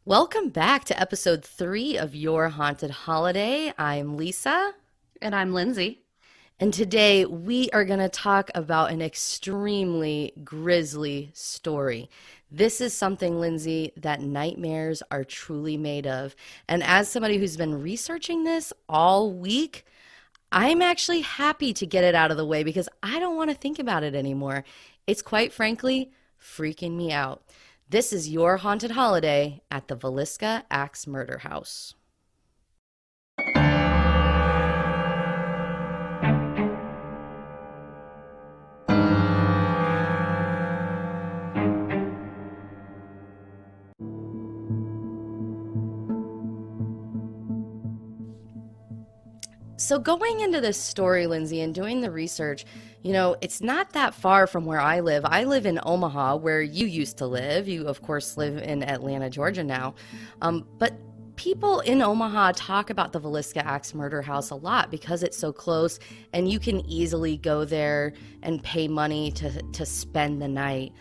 Welcome back to episode 3 of Your Haunted Holiday. I'm Lisa, And I'm Lindsay. and today we are going to talk about an extremely grisly story. This is something, Lindsay, that nightmares are truly made of. And as somebody who's been researching this all week, I'm actually happy to get it out of the way because I don't want to think about it anymore. It's quite frankly freaking me out. This is Your Haunted Holiday at the Villisca Axe Murder House. So, going into this story, Lindsay, and doing the research, it's not that far from where I live. I live in Omaha, where you used to live. You, of course, live in Atlanta, Georgia now. But people in Omaha talk about the Villisca Axe Murder House a lot because it's so close and you can easily go there and pay money to spend the night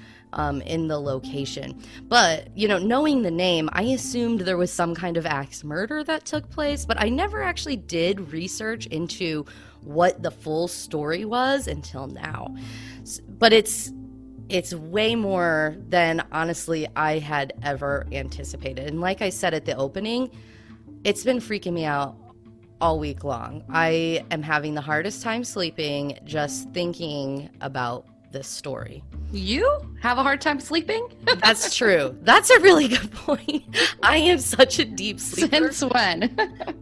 in the location. But, knowing the name, I assumed there was some kind of axe murder that took place, but I never actually did research into what the full story was until now. But it's way more than honestly I had ever anticipated. And like I said at the opening, it's been freaking me out all week long. I am having the hardest time sleeping just thinking about this story. You have a hard time sleeping? That's true. That's a really good point. I am such a deep sleeper. Since when?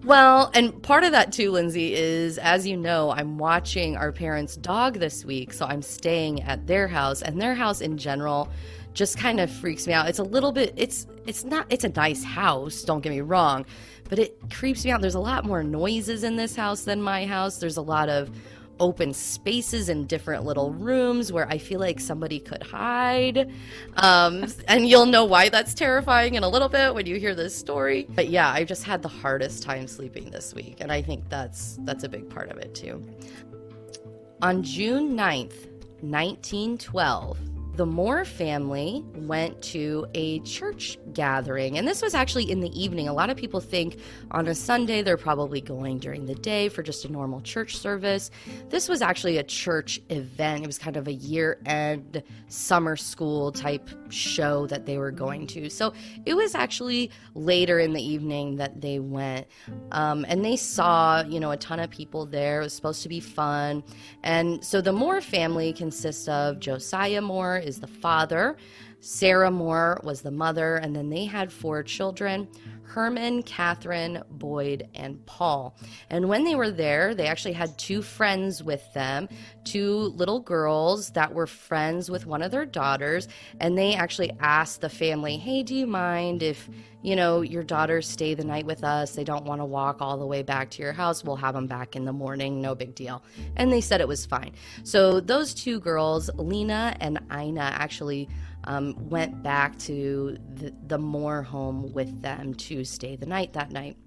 Well, and part of that too, Lindsay, is as you know, I'm watching our parents' dog this week, so I'm staying at their house, and their house in general just kind of freaks me out. It's a little bit it's a nice house, don't get me wrong, but it creeps me out. There's a lot more noises in this house than my house. There's a lot of open spaces in different little rooms where I feel like somebody could hide. And you'll know why that's terrifying in a little bit when you hear this story. But yeah, I've just had the hardest time sleeping this week, and I think that's a big part of it too. On June 9th, 1912, the Moore family went to a church gathering, and this was actually in the evening. A lot of people think on a Sunday they're probably going during the day for just a normal church service. This was actually a church event. It was kind of a year-end summer school type show that they were going to. So it was actually later in the evening that they went, and they saw, a ton of people there. It was supposed to be fun. And so the Moore family consists of Josiah Moore is the father, Sarah Moore was the mother, and then they had 4 children: Herman, Catherine, Boyd, and Paul. And when they were there, they actually had 2 friends with them, 2 little girls that were friends with one of their daughters, and they actually asked the family, hey, do you mind if, your daughters stay the night with us? They don't want to walk all the way back to your house. We'll have them back in the morning. No big deal. And they said it was fine. So those 2 girls, Lena and Ina, actually went back to the Moore home with them to stay the night that night.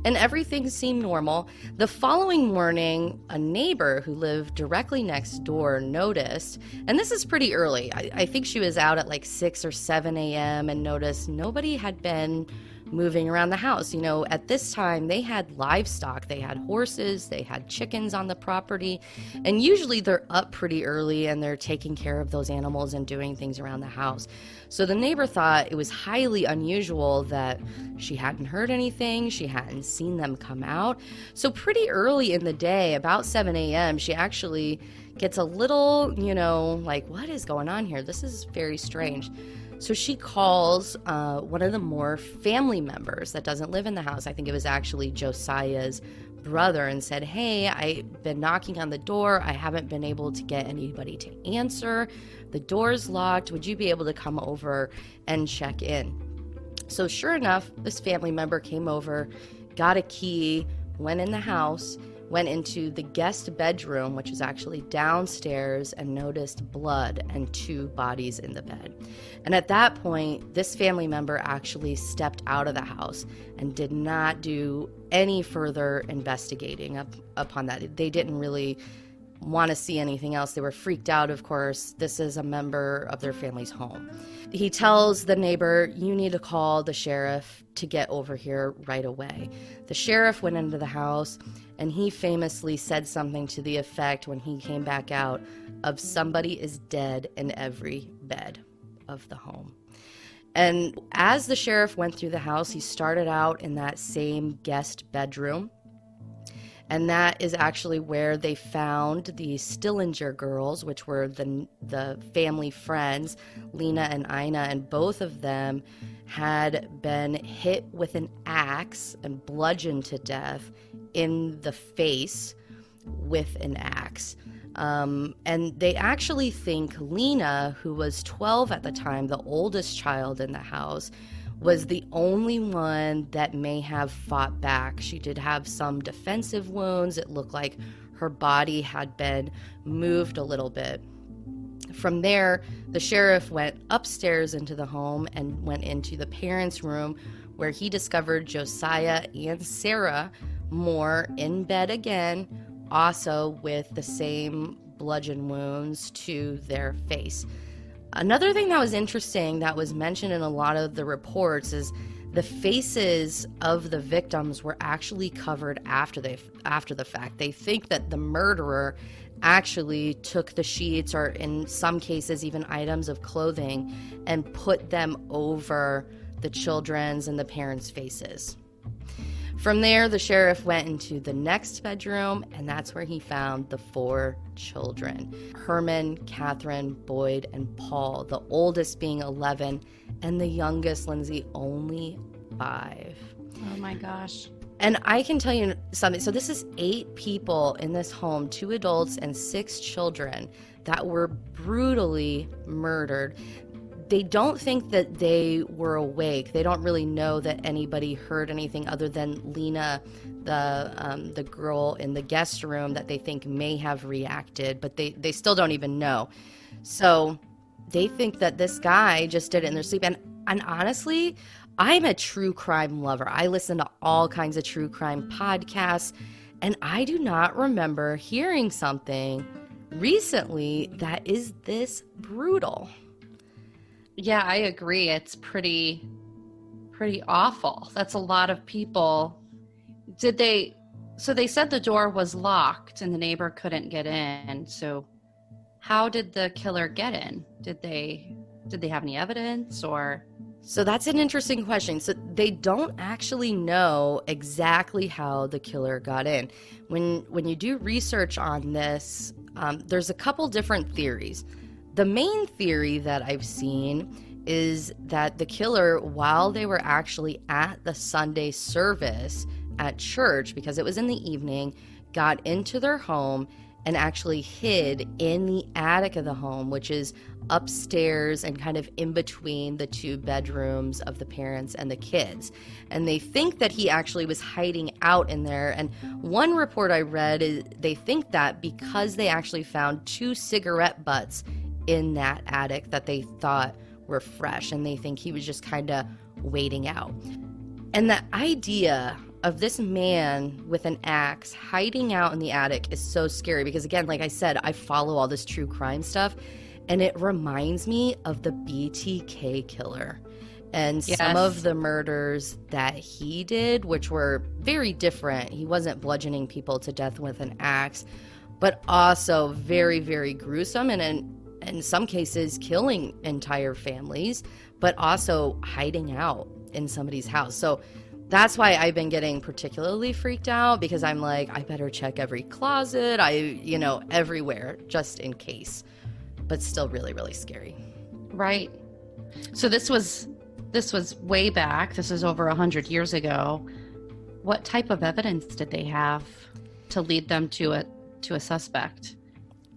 And everything seemed normal. The following morning, a neighbor who lived directly next door noticed, and this is pretty early. I think she was out at like 6 or 7 a.m. and noticed nobody had been moving around the house. At this time, they had livestock. They had horses, they had chickens on the property, and usually they're up pretty early and they're taking care of those animals and doing things around the house. So the neighbor thought it was highly unusual that she hadn't heard anything, she hadn't seen them come out. So pretty early in the day, about 7 a.m., she actually gets a little, like, what is going on here? This is very strange. So she calls one of the Moore family members that doesn't live in the house. I think it was actually Josiah's brother, and said, hey, I've been knocking on the door. I haven't been able to get anybody to answer. The door's locked. Would you be able to come over and check in? So sure enough, this family member came over, got a key, went in the house, went into the guest bedroom, which is actually downstairs, and noticed blood and 2 bodies in the bed. And at that point, this family member actually stepped out of the house and did not do any further investigating upon that. They didn't really want to see anything else. They were freaked out, of course. This is a member of their family's home. He tells the neighbor, you need to call the sheriff to get over here right away. The sheriff went into the house, and he famously said something to the effect when he came back out of somebody is dead in every bed of the home. And as the sheriff went through the house, he started out in that same guest bedroom. And that is actually where they found the Stillinger girls, which were the family friends, Lena and Ina, and both of them had been hit with an axe and bludgeoned to death in the face with an axe. And they actually think Lena, who was 12 at the time, the oldest child in the house, was the only one that may have fought back. She did have some defensive wounds. It looked like her body had been moved a little bit. From there, the sheriff went upstairs into the home and went into the parents' room, where he discovered Josiah and Sarah Moore in bed again, also with the same bludgeon wounds to their face. Another thing that was interesting that was mentioned in a lot of the reports is the faces of the victims were actually covered after the fact. They think that the murderer actually took the sheets, or in some cases even items of clothing, and put them over the children's and the parents' faces. From there, the sheriff went into the next bedroom, and that's where he found the 4 children: Herman, Catherine, Boyd, and Paul, the oldest being 11, and the youngest, Lindsay, only 5. Oh my gosh. And I can tell you something. So this is 8 people in this home, 2 adults and 6 children, that were brutally murdered. They don't think that they were awake. They don't really know that anybody heard anything other than Lena, the girl in the guest room, that they think may have reacted, but they still don't even know. So they think that this guy just did it in their sleep. And honestly, I'm a true crime lover. I listen to all kinds of true crime podcasts, and I do not remember hearing something recently that is this brutal. Yeah, I agree. It's pretty awful. That's a lot of people. So they said the door was locked and the neighbor couldn't get in. So how did the killer get in? Did they have any evidence, or? So that's an interesting question. So they don't actually know exactly how the killer got in. When you do research on this, there's a couple different theories. The main theory that I've seen is that the killer, while they were actually at the Sunday service at church, because it was in the evening, got into their home and actually hid in the attic of the home, which is upstairs and kind of in between the 2 bedrooms of the parents and the kids. And they think that he actually was hiding out in there. And one report I read is they think that because they actually found 2 cigarette butts in that attic that they thought were fresh, and they think he was just kind of waiting out. And the idea of this man with an axe hiding out in the attic is so scary, because again, like I said, I follow all this true crime stuff, and it reminds me of the BTK killer and some of the murders that he did, which were very different. He wasn't bludgeoning people to death with an axe, but also very, very gruesome, and in some cases killing entire families, but also hiding out in somebody's house. So that's why I've been getting particularly freaked out, because I'm like, I better check every closet, everywhere, just in case. But still really, really scary. Right. So this was way back. This is over 100 years ago. What type of evidence did they have to lead them to a suspect?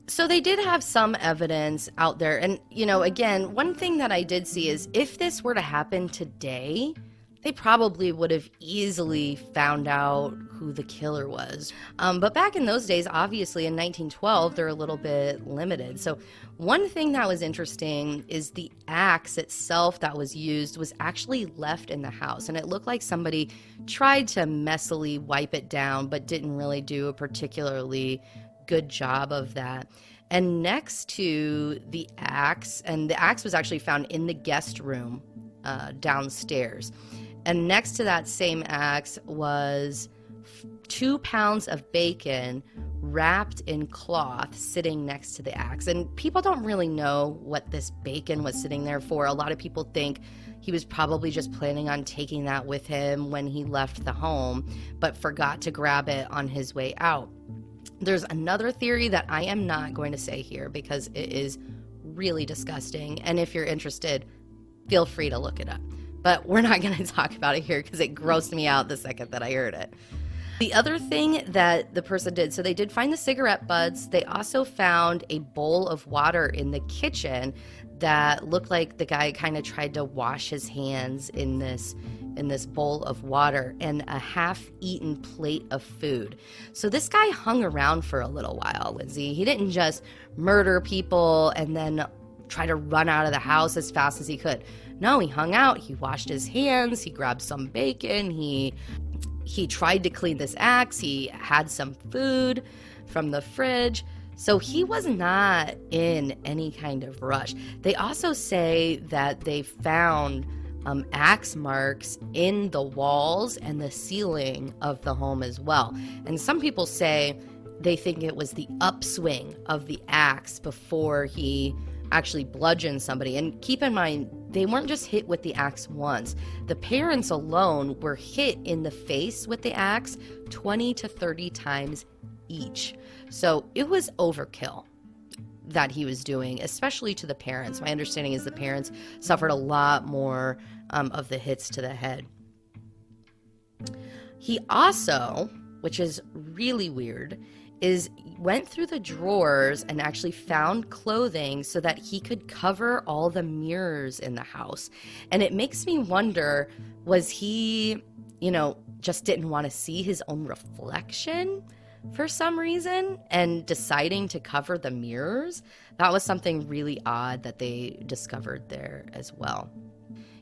So they did have some evidence out there. And, again, one thing that I did see is if this were to happen today, they probably would have easily found out who the killer was. But back in those days, obviously in 1912, they're a little bit limited. So one thing that was interesting is the axe itself that was used was actually left in the house. And it looked like somebody tried to messily wipe it down, but didn't really do a particularly good job of that. And next to the axe, and the axe was actually found in the guest room downstairs. And next to that same axe was 2 pounds of bacon wrapped in cloth sitting next to the axe. And people don't really know what this bacon was sitting there for. A lot of people think he was probably just planning on taking that with him when he left the home, but forgot to grab it on his way out. There's another theory that I am not going to say here because it is really disgusting. And if you're interested, feel free to look it up. But we're not going to talk about it here because it grossed me out the second that I heard it. The other thing that the person did, so they did find the cigarette butts. They also found a bowl of water in the kitchen that looked like the guy kind of tried to wash his hands in this bowl of water, and a half-eaten plate of food. So this guy hung around for a little while, Lindsay. He didn't just murder people and then try to run out of the house as fast as he could. No, he hung out, he washed his hands, he grabbed some bacon, he tried to clean this axe, he had some food from the fridge. So he was not in any kind of rush. They also say that they found axe marks in the walls and the ceiling of the home as well. And some people say they think it was the upswing of the axe before he actually bludgeoned somebody. And keep in mind, they weren't just hit with the axe once. The parents alone were hit in the face with the axe 20 to 30 times each. So it was overkill that he was doing, especially to the parents. My understanding is the parents suffered a lot more of the hits to the head. He also, which is really weird, went through the drawers and actually found clothing so that he could cover all the mirrors in the house. And it makes me wonder, was he, just didn't want to see his own reflection for some reason and deciding to cover the mirrors? That was something really odd that they discovered there as well.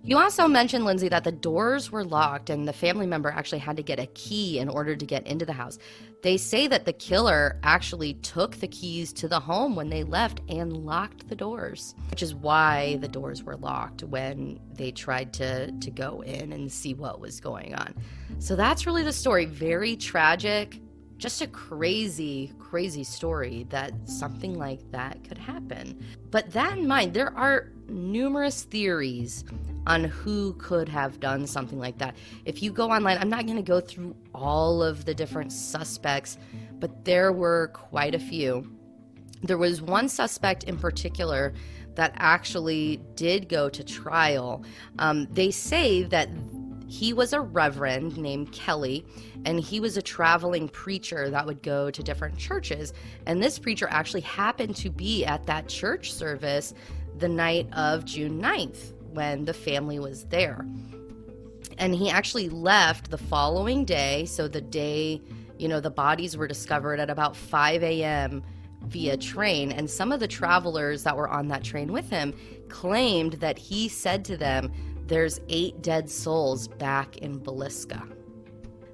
You also mentioned, Lindsay, that the doors were locked and the family member actually had to get a key in order to get into the house. They say that the killer actually took the keys to the home when they left and locked the doors, which is why the doors were locked when they tried to go in and see what was going on. So that's really the story. Very tragic. Just a crazy, crazy story that something like that could happen. But that in mind, there are numerous theories on who could have done something like that. If you go online, I'm not going to go through all of the different suspects, but there were quite a few. There was one suspect in particular that actually did go to trial. They say that he was a reverend named Kelly, and he was a traveling preacher that would go to different churches. And this preacher actually happened to be at that church service the night of June 9th when the family was there. And he actually left the following day. So the day, the bodies were discovered at about 5 a.m. via train. And some of the travelers that were on that train with him claimed that he said to them, "There's 8 dead souls back in Villisca."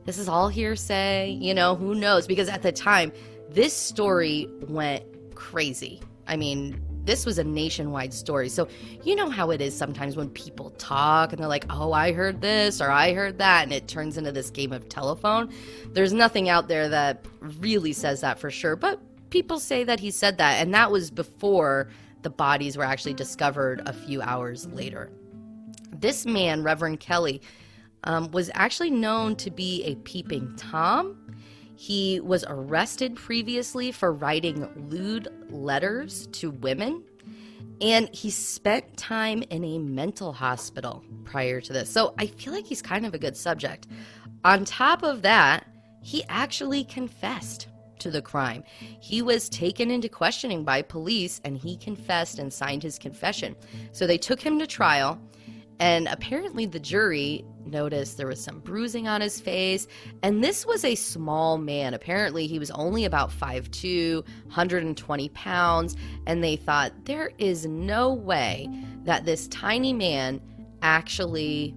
This is all hearsay, who knows? Because at the time, this story went crazy. I mean, this was a nationwide story. So you know how it is sometimes when people talk and they're like, "Oh, I heard this," or "I heard that," and it turns into this game of telephone. There's nothing out there that really says that for sure, but people say that he said that, and that was before the bodies were actually discovered a few hours later. This man, Reverend Kelly, was actually known to be a peeping Tom. He was arrested previously for writing lewd letters to women, and he spent time in a mental hospital prior to this. So I feel like he's kind of a good subject. On top of that, he actually confessed to the crime. He was taken into questioning by police, and he confessed and signed his confession. So they took him to trial. And apparently the jury noticed there was some bruising on his face. And this was a small man. Apparently he was only about 5'2", 120 pounds. And they thought, there is no way that this tiny man actually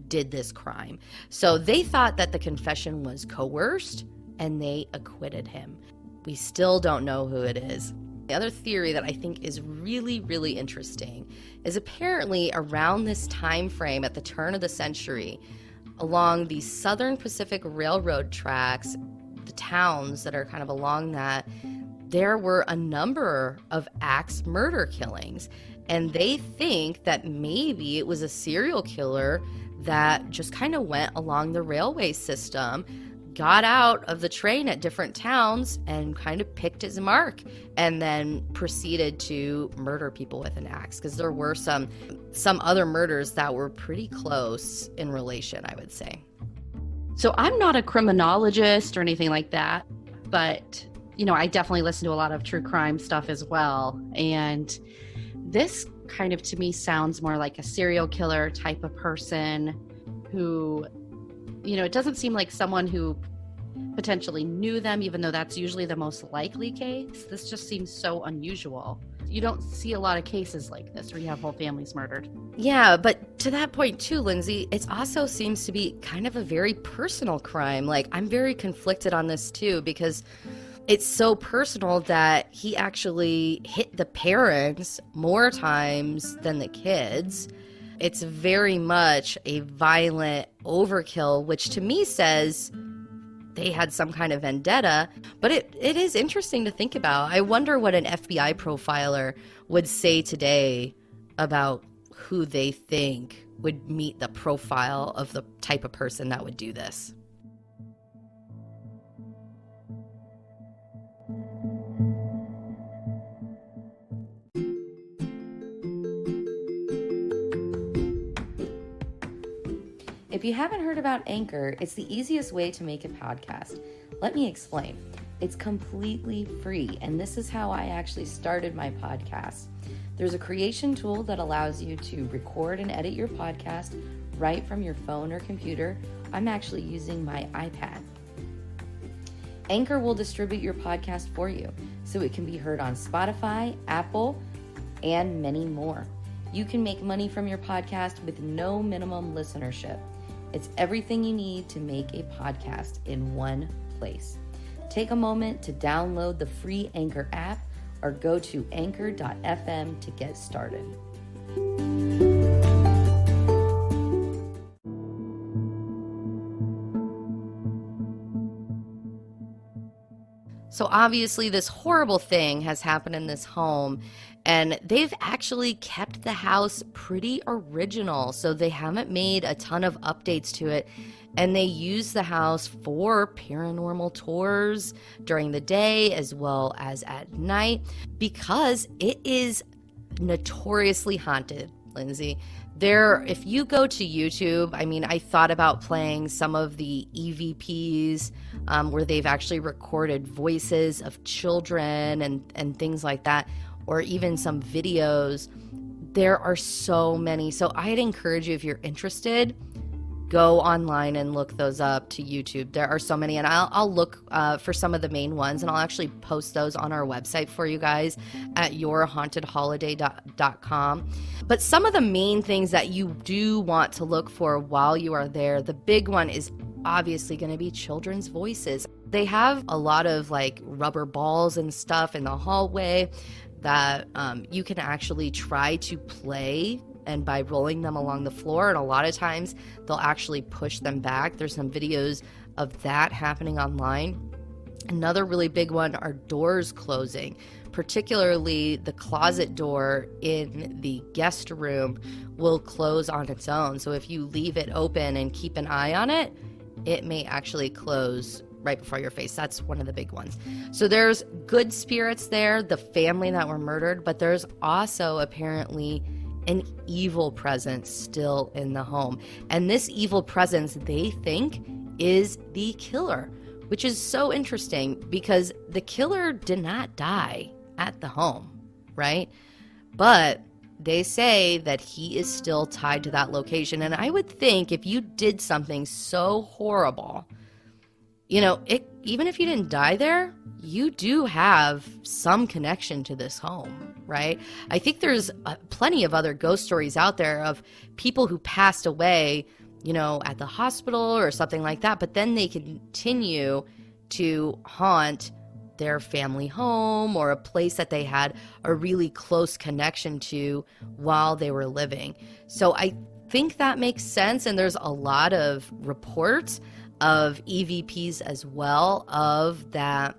did this crime. So they thought that the confession was coerced, and they acquitted him. We still don't know who it is. The other theory that I think is really, really interesting is apparently around this time frame at the turn of the century, along the Southern Pacific Railroad tracks, the towns that are kind of along that, there were a number of axe murder killings. And they think that maybe it was a serial killer that just kind of went along the railway system, got out of the train at different towns and kind of picked his mark, and then proceeded to murder people with an axe. Because there were some other murders that were pretty close in relation, I would say. So I'm not a criminologist or anything like that, but, I definitely listen to a lot of true crime stuff as well. And this kind of, to me, sounds more like a serial killer type of person who, it doesn't seem like someone who potentially knew them, even though that's usually the most likely case. This just seems so unusual. You don't see a lot of cases like this where you have whole families murdered. Yeah, but to that point too, Lindsay, it also seems to be kind of a very personal crime. Like, I'm very conflicted on this too, because it's so personal that he actually hit the parents more times than the kids. It's very much a violent overkill, which to me says they had some kind of vendetta. But it is interesting to think about. I wonder what an FBI profiler would say today about who they think would meet the profile of the type of person that would do this. If you haven't heard about Anchor, it's the easiest way to make a podcast. Let me explain. It's completely free, and this is how I actually started my podcast. There's a creation tool that allows you to record and edit your podcast right from your phone or computer. I'm actually using my iPad. Anchor will distribute your podcast for you, so it can be heard on Spotify, Apple, and many more. You can make money from your podcast with no minimum listenership. It's everything you need to make a podcast in one place. Take a moment to download the free Anchor app or go to anchor.fm to get started. So obviously this horrible thing has happened in this home, and they've actually kept the house pretty original. So they haven't made a ton of updates to it, and they use the house for paranormal tours during the day as well as at night because it is notoriously haunted, Lindsay. If you go to YouTube, I thought about playing some of the EVPs where they've actually recorded voices of children and things like that, or even some videos. There are so many. So I'd encourage you, if you're interested, go online and look those up to YouTube. There are so many, and I'll look for some of the main ones, and I'll actually post those on our website for you guys at yourhauntedholiday.com. But some of the main things that you do want to look for while you are there, the big one is obviously going to be children's voices. They have a lot of like rubber balls and stuff in the hallway that you can actually try to play, and by rolling them along the floor, and a lot of times they'll actually push them back. There's some videos of that happening online. Another really big one are doors closing, particularly the closet door in the guest room will close on its own. So if you leave it open and keep an eye on it, it may actually close right before your face. That's one of the big ones. So there's good spirits there, the family that were murdered, but there's also apparently an evil presence still in the home. And this evil presence, they think, is the killer, which is so interesting because the killer did not die at the home, right? But they say that he is still tied to that location. And I would think if you did something so horrible, even if you didn't die there, you do have some connection to this home, right? I think there's plenty of other ghost stories out there of people who passed away, at the hospital or something like that, but then they continue to haunt their family home or a place that they had a really close connection to while they were living. So I think that makes sense. And there's a lot of reports of EVPs as well, of that,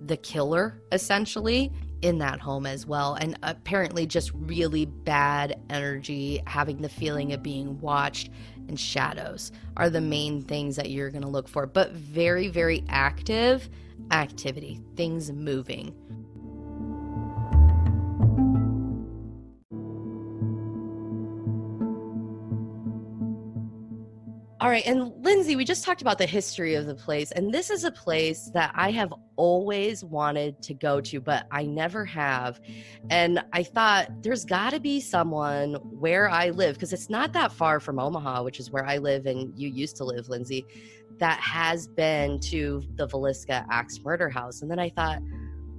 the killer essentially in that home as well. And apparently just really bad energy, having the feeling of being watched, and shadows are the main things that you're going to look for. But very, very active activity, things moving. All right, and Lindsay, we just talked about the history of the place, and this is a place that I have always wanted to go to, but I never have. And I thought there's got to be someone where I live, because it's not that far from Omaha, which is where I live and you used to live, Lindsay, that has been to the Villisca Axe Murder House. And then I thought,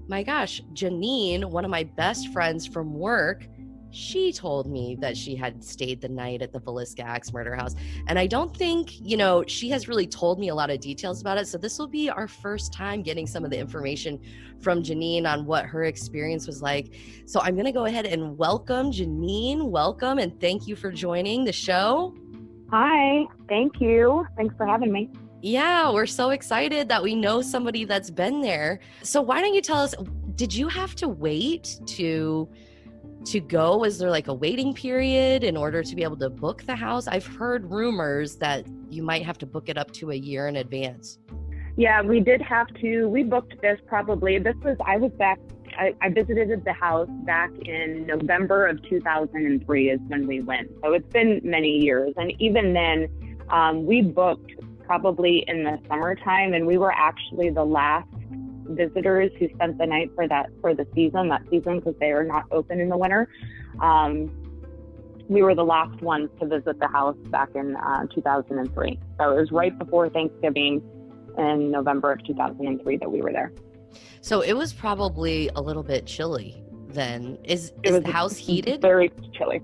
my gosh, Janine, one of my best friends from work, she told me that she had stayed the night at the Villisca Axe Murder House. And I don't think, she has really told me a lot of details about it. So this will be our first time getting some of the information from Janine on what her experience was like. So I'm going to go ahead and welcome Janine. Welcome, and thank you for joining the show. Hi, thank you. Thanks for having me. Yeah, we're so excited that we know somebody that's been there. So why don't you tell us, did you have to wait to go? Was there like a waiting period in order to be able to book the house? I've heard rumors that you might have to book it up to a year in advance. Yeah, we did have to. We booked this I was back, I visited the house back in November of 2003 is when we went. So it's been many years. And even then, we booked probably in the summertime, and we were actually the last visitors who spent the night for the season, because they are not open in the winter. We were the last ones to visit the house back in 2003. So it was right before Thanksgiving in November of 2003 that we were there. So it was probably a little bit chilly then. Is the house heated? Very chilly.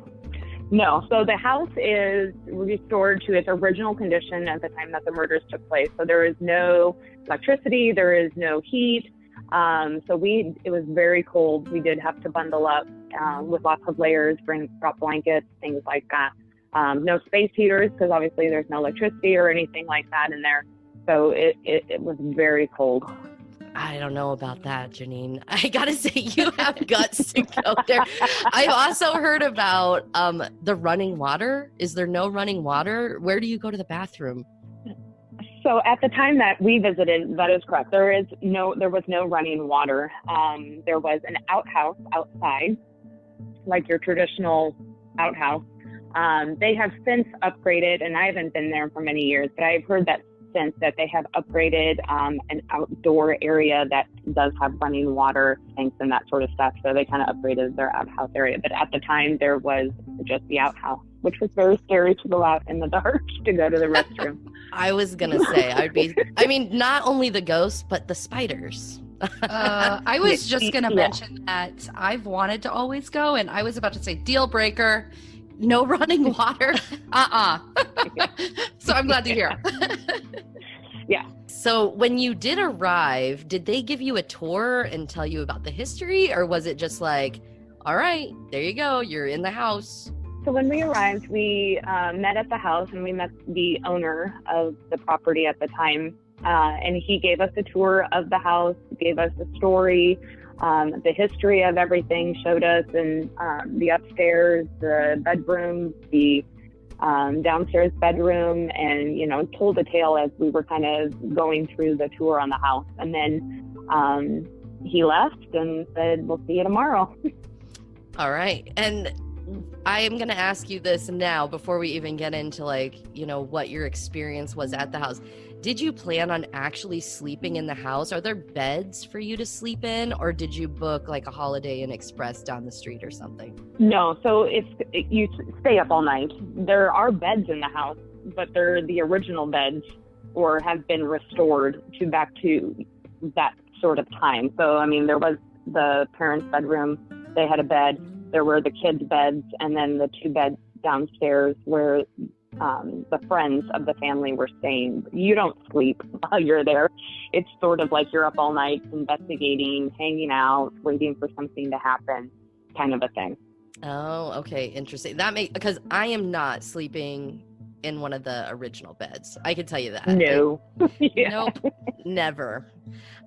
No, so the house is restored to its original condition at the time that the murders took place. So there is no electricity, there is no heat. It was very cold. We did have to bundle up with lots of layers, brought blankets, things like that. No space heaters, because obviously there's no electricity or anything like that in there. So it was very cold. I don't know about that, Janine. I gotta say, you have guts to go there. I've also heard about the running water. Is there no running water? Where do you go to the bathroom? So at the time that we visited, that is correct. There was no running water. There was an outhouse outside, like your traditional outhouse. They have since upgraded, and I haven't been there for many years, but I've heard that since that they have upgraded an outdoor area that does have running water tanks and that sort of stuff. So they kind of upgraded their outhouse area. But at the time, there was just the outhouse, which was very scary to go out in the dark to go to the restroom. I was going to say, not only the ghosts, but the spiders. I was just going to mention that I've wanted to always go, and I was about to say deal breaker. No running water. So I'm glad to hear. Yeah. So when you did arrive, did they give you a tour and tell you about the history, or was it just like, all right, there you go, you're in the house? So when we arrived, we met at the house, and we met the owner of the property at the time. And he gave us a tour of the house, gave us a story, the history of everything, showed us and the upstairs, the bedroom, the downstairs bedroom, and told a tale as we were kind of going through the tour on the house. And then he left and said, "We'll see you tomorrow." All right. And I am going to ask you this now before we even get into what your experience was at the house. Did you plan on actually sleeping in the house? Are there beds for you to sleep in, or did you book like a Holiday Inn Express down the street or something? No, so you stay up all night. There are beds in the house, but they're the original beds or have been restored back to that sort of time. So, there was the parents' bedroom. They had a bed. There were the kids' beds, and then the two beds downstairs where the friends of the family were saying, you don't sleep while you're there. It's sort of like you're up all night investigating, hanging out, waiting for something to happen, kind of a thing. Oh, okay, interesting. Because I am not sleeping in one of the original beds. I can tell you that. No. Yeah. Nope, never.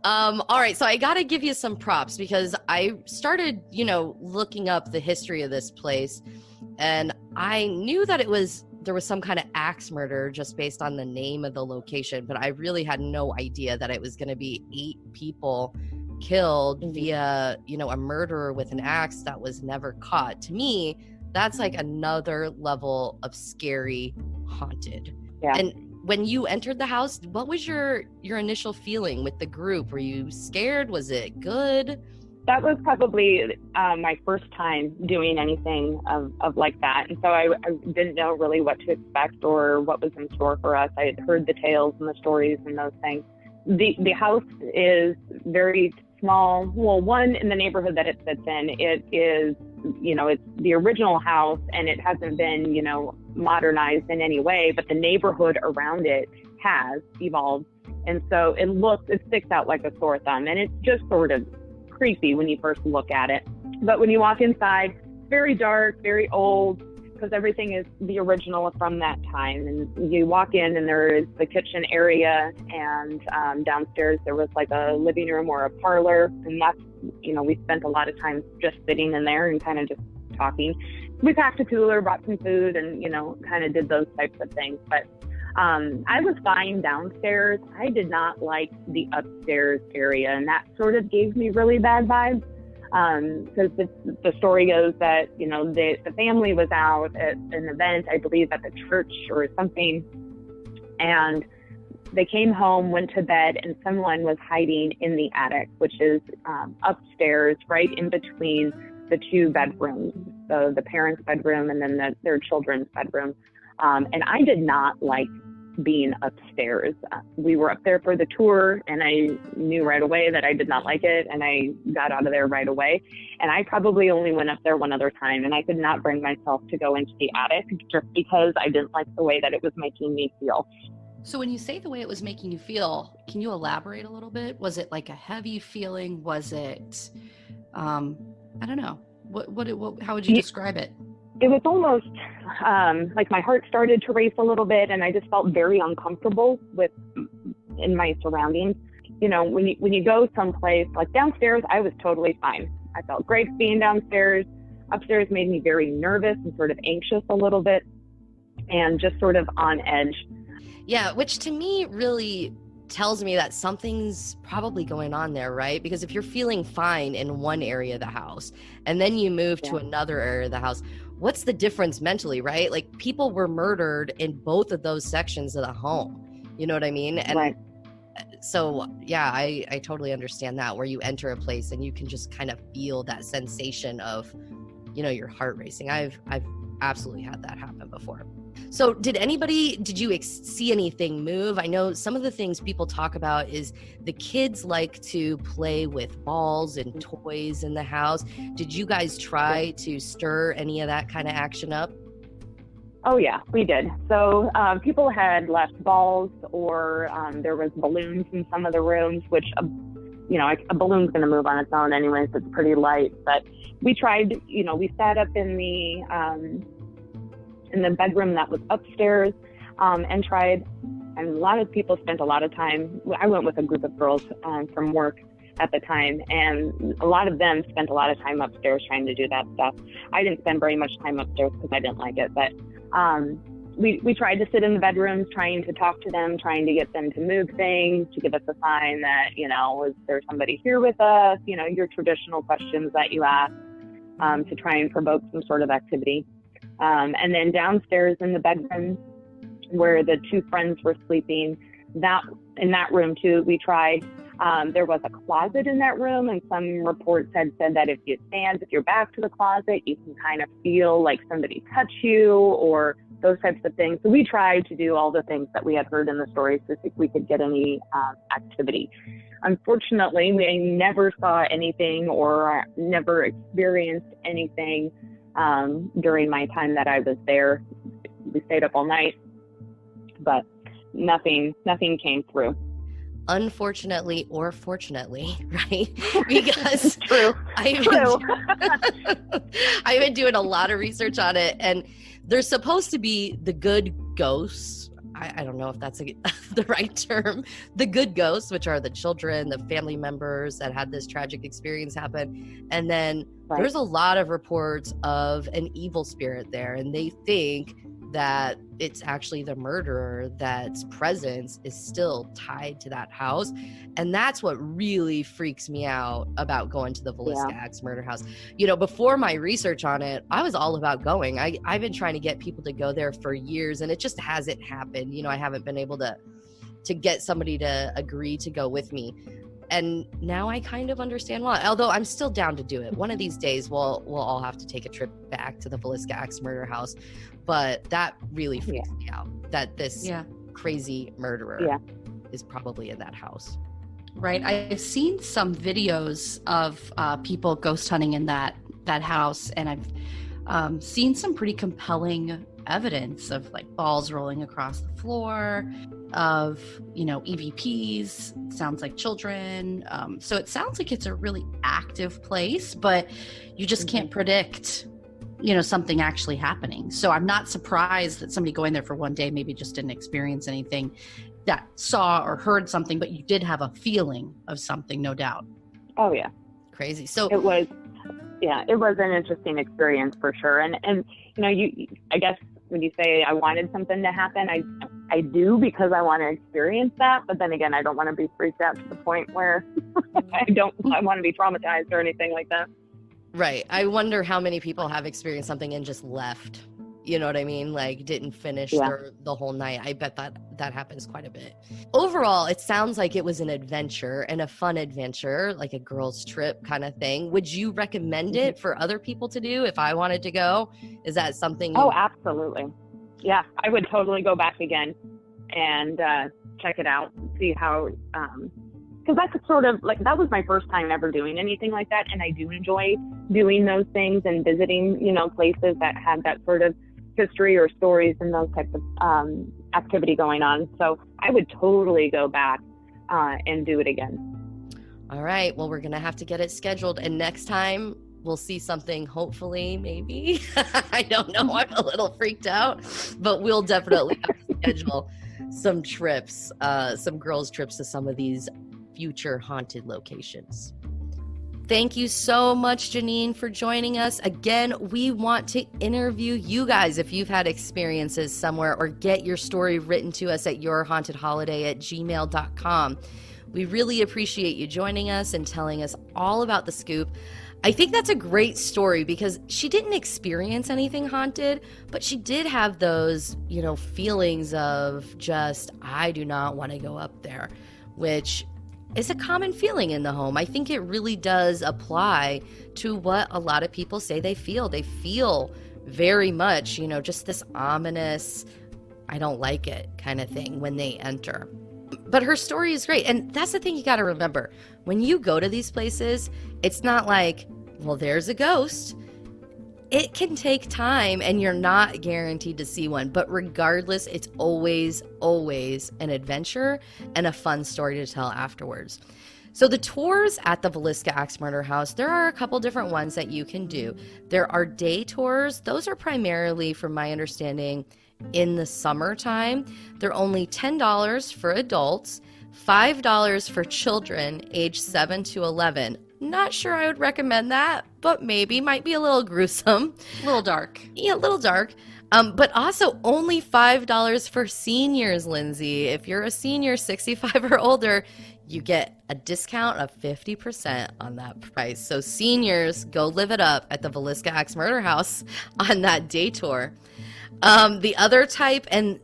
All right, so I got to give you some props because I started, looking up the history of this place, and I knew that there was some kind of axe murder just based on the name of the location, but I really had no idea that it was going to be 8 people killed via, a murderer with an axe that was never caught. To me, that's like another level of scary, haunted. Yeah. And when you entered the house, what was your initial feeling with the group? Were you scared? Was it good? That was probably my first time doing anything of like that. And so I didn't know really what to expect or what was in store for us. I had heard the tales and the stories and those things. The house is very small. Well, one, in the neighborhood that it sits in, it is, it's the original house and it hasn't been, modernized in any way, but the neighborhood around it has evolved. And so it sticks out like a sore thumb, and it's just sort of creepy when you first look at it. But when you walk inside, it's very dark, very old, because everything is the original from that time. And you walk in and there is the kitchen area, and downstairs there was like a living room or a parlor. And that's, we spent a lot of time just sitting in there and kind of just talking. We packed a cooler, brought some food, and, kind of did those types of things. But I was fine downstairs. I did not like the upstairs area, and that sort of gave me really bad vibes. Because the story goes that, the family was out at an event, I believe at the church or something, and they came home, went to bed, and someone was hiding in the attic, which is upstairs, right in between the 2 bedrooms, so the parents' bedroom and then their children's bedroom. And I did not like being upstairs. We were up there for the tour, and I knew right away that I did not like it, and I got out of there right away. And I probably only went up there one other time, and I could not bring myself to go into the attic just because I didn't like the way that it was making me feel. So when you say the way it was making you feel, can you elaborate a little bit? Was it like a heavy feeling? Was it, I don't know. How would you describe it? It was almost like my heart started to race a little bit, and I just felt very uncomfortable in my surroundings. When you go someplace like downstairs, I was totally fine. I felt great being downstairs. Upstairs made me very nervous and sort of anxious a little bit, and just sort of on edge. Yeah, which to me really tells me that something's probably going on there, right? Because if you're feeling fine in one area of the house and then you move to another area of the house, what's the difference mentally, right? Like, people were murdered in both of those sections of the home. You know what I mean? And right. So, yeah, I totally understand that, where you enter a place and you can just kind of feel that sensation of, your heart racing. I've absolutely had that happen before. So did you see anything move? I know some of the things people talk about is the kids like to play with balls and toys in the house. Did you guys try to stir any of that kind of action up? Oh, yeah, we did. So people had left balls, or there was balloons in some of the rooms, which, a balloon's going to move on its own anyways. It's pretty light. But we tried, we sat up in the bedroom that was upstairs and tried. And a lot of people spent a lot of time. I went with a group of girls from work at the time, and a lot of them spent a lot of time upstairs trying to do that stuff. I didn't spend very much time upstairs because I didn't like it, but we tried to sit in the bedrooms, trying to talk to them, trying to get them to move things, to give us a sign that, is there somebody here with us? Your traditional questions that you ask to try and provoke some sort of activity. And then downstairs in the bedroom where the 2 friends were sleeping, in that room too, we tried. There was a closet in that room, and some reports had said that if you stand with your back to the closet, you can kind of feel like somebody touch you, or those types of things. So we tried to do all the things that we had heard in the stories to see if we could get any activity. Unfortunately, we never saw anything or never experienced anything during my time that I was there. we stayed up all night, but nothing came through. Unfortunately or fortunately, right? Because True. I've been doing a lot of research on it, and there's supposed to be the good ghosts. I don't know if that's the right term. The good ghosts, which are the children, the family members that had this tragic experience happen. And then there's a lot of reports of an evil spirit there, and they think that it's actually the murderer that's presence is still tied to that house. And that's what really freaks me out about going to the Villisca Axe murder house. You know, before my research on it, I was all about going. I've been trying to get people to go there for years, and it just hasn't happened. You know, I haven't been able to get somebody to agree to go with me. And now I kind of understand why, although I'm still down to do it. One of these days, we'll all have to take a trip back to the Villisca Axe murder house. But that really freaks me out, that this crazy murderer is probably in that house. Right. I've seen some videos of people ghost hunting in that house, and I've seen some pretty compelling evidence of like balls rolling across the floor, of, you know, EVPs, sounds like children. So it sounds like it's a really active place, but you just can't predict, you know, something actually happening. So I'm not surprised that somebody going there for one day maybe just didn't experience anything, that saw or heard something, but you did have a feeling of something, no doubt. Oh yeah. Crazy. So it was an interesting experience for sure. And you know, I guess when you say I wanted something to happen, I do, because I want to experience that. But then again, I don't want to be freaked out to the point where I want to be traumatized or anything like that. Right. I wonder how many people have experienced something and just left. You know what I mean? Like didn't finish the whole night. I bet that happens quite a bit. Overall, it sounds like it was an adventure, and a fun adventure, like a girls' trip kind of thing. Would you recommend it for other people to do if I wanted to go? Is that something? Oh, absolutely. Yeah, I would totally go back again and check it out, see how, because that's sort of like, that was my first time ever doing anything like that. And I do enjoy doing those things and visiting, you know, places that had that sort of history or stories and those types of activity going on. So I would totally go back and do it again. All right. Well, we're going to have to get it scheduled. And next time we'll see something, hopefully, maybe. I don't know. I'm a little freaked out, but we'll definitely have to schedule some trips, some girls' trips to some of these future haunted locations. Thank you so much, Janine, for joining us. Again, we want to interview you guys if you've had experiences somewhere, or get your story written to us at yourhauntedholiday@gmail.com. We really appreciate you joining us and telling us all about the scoop. I think that's a great story, because she didn't experience anything haunted, but she did have those, you know, feelings of just, I do not want to go up there, which is a common feeling in the home. I think it really does apply to what a lot of people say they feel. They feel very much, you know, just this ominous, I don't like it kind of thing when they enter. But her story is great. And that's the thing you got to remember. When you go to these places, it's not like, well, there's a ghost. It can take time, and you're not guaranteed to see one. But regardless, it's always, always an adventure and a fun story to tell afterwards. So the tours at the Villisca Axe Murder House, there are a couple different ones that you can do. There are day tours. Those are primarily, from my understanding, in the summertime. They're only $10 for adults, $5 for children age 7 to 11. Not sure I would recommend that, but maybe. Might be a little gruesome. A little dark. Yeah, a little dark. But also only $5 for seniors, Lindsay. If you're a senior, 65 or older, you get a discount of 50% on that price. So seniors, go live it up at the Villisca Axe Murder House on that day tour. The other type, and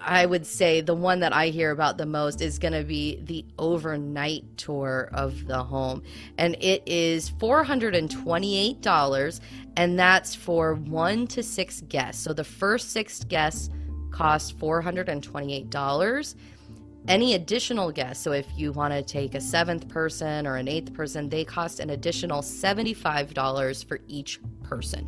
I would say the one that I hear about the most, is going to be the overnight tour of the home. And it is $428, and that's for 1 to 6 guests. So the first 6 guests cost $428. Any additional guests, so if you want to take a 7th person or an 8th person, they cost an additional $75 for each person.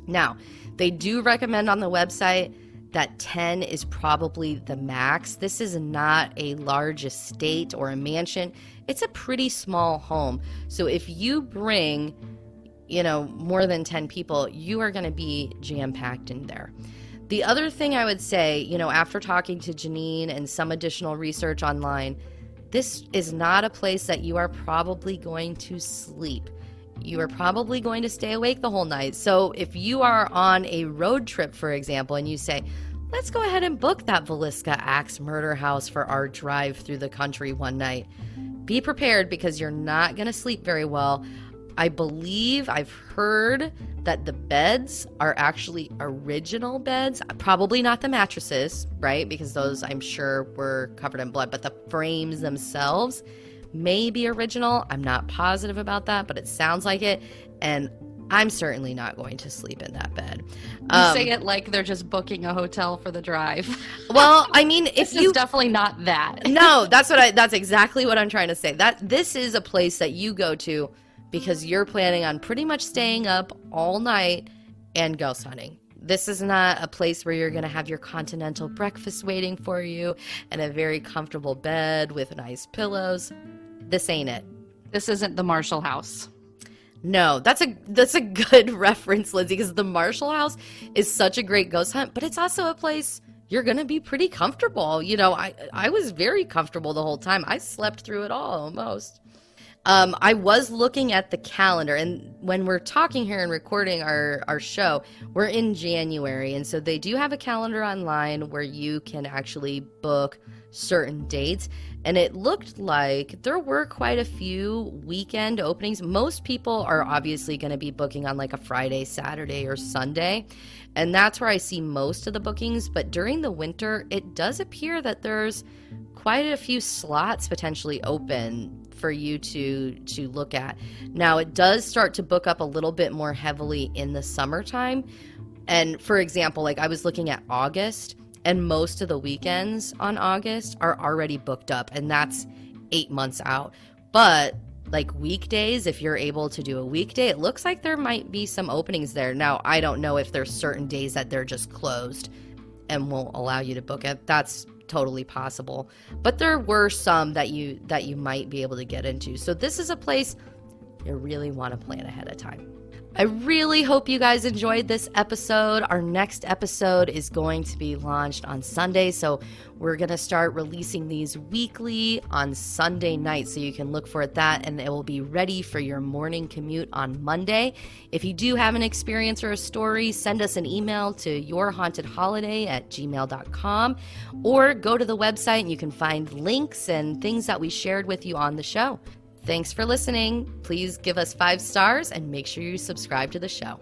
Now, they do recommend on the website that 10 is probably the max. This is not a large estate or a mansion. It's a pretty small home. So if you bring, more than 10 people, you are going to be jam-packed in there. The other thing I would say, after talking to Janine and some additional research online, this is not a place that you are probably going to sleep. You are probably going to stay awake the whole night. So if you are on a road trip, for example, and you say, let's go ahead and book that Villisca Axe Murder House for our drive through the country one night, be prepared because you're not going to sleep very well. I believe I've heard that the beds are actually original beds, probably not the mattresses, right? Because those I'm sure were covered in blood, but the frames themselves may be original. I'm not positive about that, but it sounds like it. And I'm certainly not going to sleep in that bed. You say it like they're just booking a hotel for the drive. Well, I mean, if this is definitely not that. No, that's exactly what I'm trying to say. That this is a place that you go to because you're planning on pretty much staying up all night and ghost hunting. This is not a place where you're going to have your continental breakfast waiting for you and a very comfortable bed with nice pillows. This ain't it. This isn't the Marshall House. No, that's a good reference, Lindsay, because the Marshall House is such a great ghost hunt, but it's also a place you're going to be pretty comfortable. I was very comfortable the whole time. I slept through it all almost. I was looking at the calendar, and when we're talking here and recording our show, we're in January, and so they do have a calendar online where you can actually book certain dates, and it looked like there were quite a few weekend openings. Most people are obviously going to be booking on like a Friday, Saturday, or Sunday, and that's where I see most of the bookings, but during the winter, it does appear that there's quite a few slots potentially open for you to look at. Now, it does start to book up a little bit more heavily in the summertime. And for example, like I was looking at August, and most of the weekends on August are already booked up, and that's 8 months out. But like weekdays, if you're able to do a weekday, it looks like there might be some openings there. Now, I don't know if there's certain days that they're just closed and won't allow you to book it. That's totally possible, but there were some that you might be able to get into. So this is a place you really want to plan ahead of time. I really hope you guys enjoyed this episode. Our next episode is going to be launched on Sunday, so we're going to start releasing these weekly on Sunday night, so you can look for that, and it will be ready for your morning commute on Monday. If you do have an experience or a story, send us an email to yourhauntedholiday@gmail.com, or go to the website and you can find links and things that we shared with you on the show. Thanks for listening. Please give us 5 stars and make sure you subscribe to the show.